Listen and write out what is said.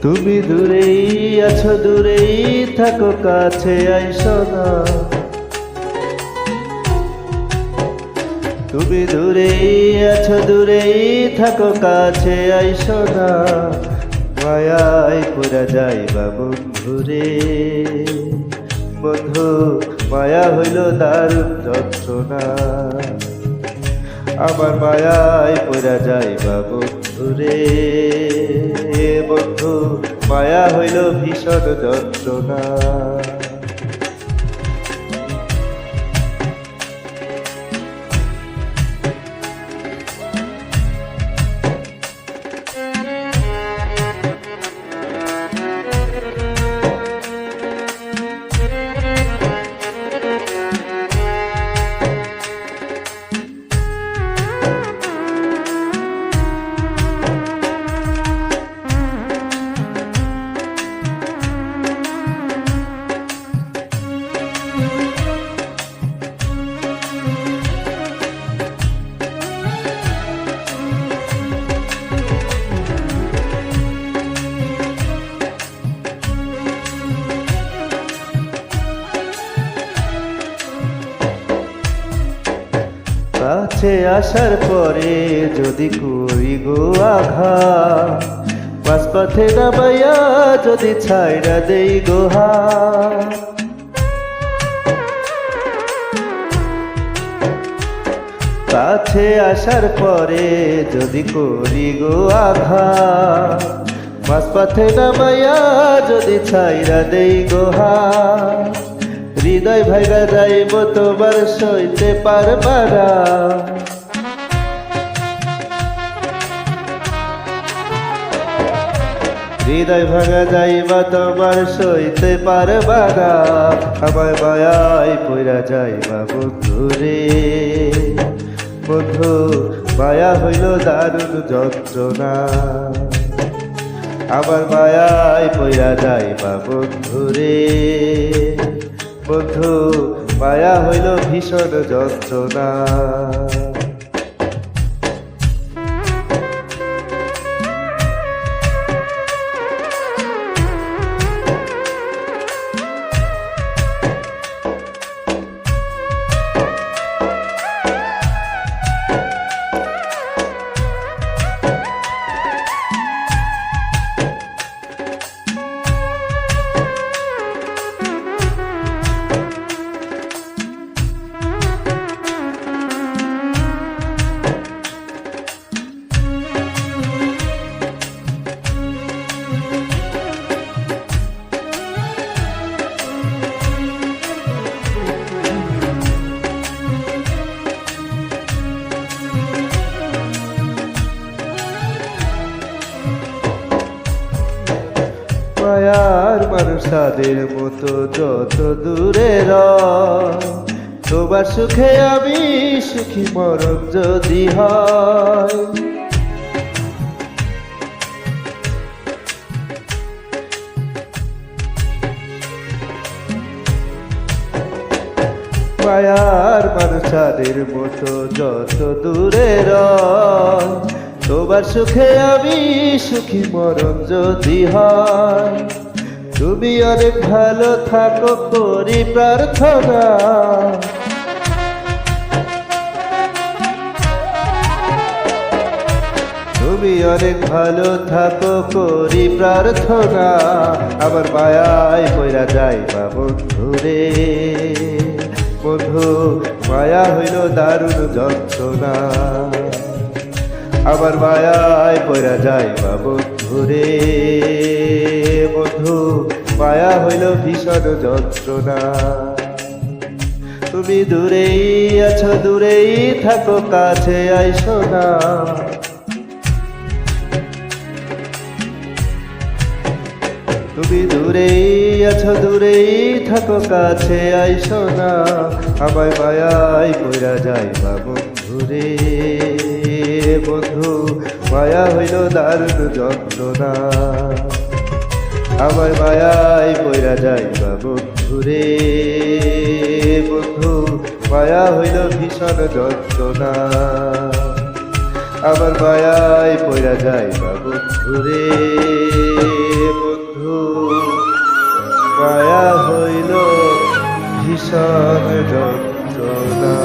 তুমি দূরেই আছো, দূরেই থাকো, কাছে আইসো না। তুমি দূরেই আছো, দূরেই থাকো, কাছে আইসো না। মায়ায় পড়া যাইবা বন্ধুরে, বন্ধু মায়া হইল দারুণ যন্ত্রণা। আমার মায়ায় পড়া যাইবা বন্ধুরে, বন্ধু মায়া হইল ভীষণ যন্ত্রণা। কাছে আসার পরে যদি করি গো আঘাত, মাঝপথে নামাইয়া যদি ছাইড়া দেই গো হাত। কাছে আসার পরে যদি করি গো আঘাত, মাঝপথে নামাইয়া যদি ছাইড়া দেই গো হাত। হৃদয় ভাইগা যাইব তোমার সইতে পারবা না। হৃদয় ভাঙা যাইবা তোমার সইতে পারবা না। আমার মায়ায় পইরা যাইবা বন্ধুরে, বন্ধু মায়া হইল দারুণ যন্ত্রণা। আমার মায়ায় পইরা যাইবা বন্ধুরে, বন্ধু মায়া হইল ভীষণ যন্ত্রণা। মায়ার মানুষ তাদের মতো যত দূরে রয়, তোমার সুখে আমি সুখী মরণ যদি হয়। মায়ার মানুষ তাদের মতো যত দূরে রয়, তোমার সুখে আমি সুখী মরণ যদি হয়। তুমি অনেক ভালো থাকো করি প্রার্থনা, তুমি অনেক ভালো থাকো করি প্রার্থনা। আমার মায়ায় পইরা যাইবা বন্ধুরে, বন্ধু মায়া হইল দারুণ যন্ত্রণা। আমার মায়ায় পইরা যাইবা বন্ধুরে, বন্ধু মায়া হইল ভীষণ যন্ত্রণা। তুমি দূরেই আছো, দূরেই থাকো, কাছে আইসো না। তুমি দূরেই আছো, দূরেই থাকো, কাছে আইসো না। আমায় মায়ায় পইরা যাইবা বন্ধুরে, বন্ধু মায়া হইল দারুণ যন্ত্রণা। আমার মায়ায় পইরা যাইবা বন্ধুরে, বন্ধু মায়া হইল ভীষণ যন্ত্রণা। আমার মায়ায় পড়া যায় না বন্ধু রে বন্ধু, মায়া হইল ভীষণ যন্ত্রণা।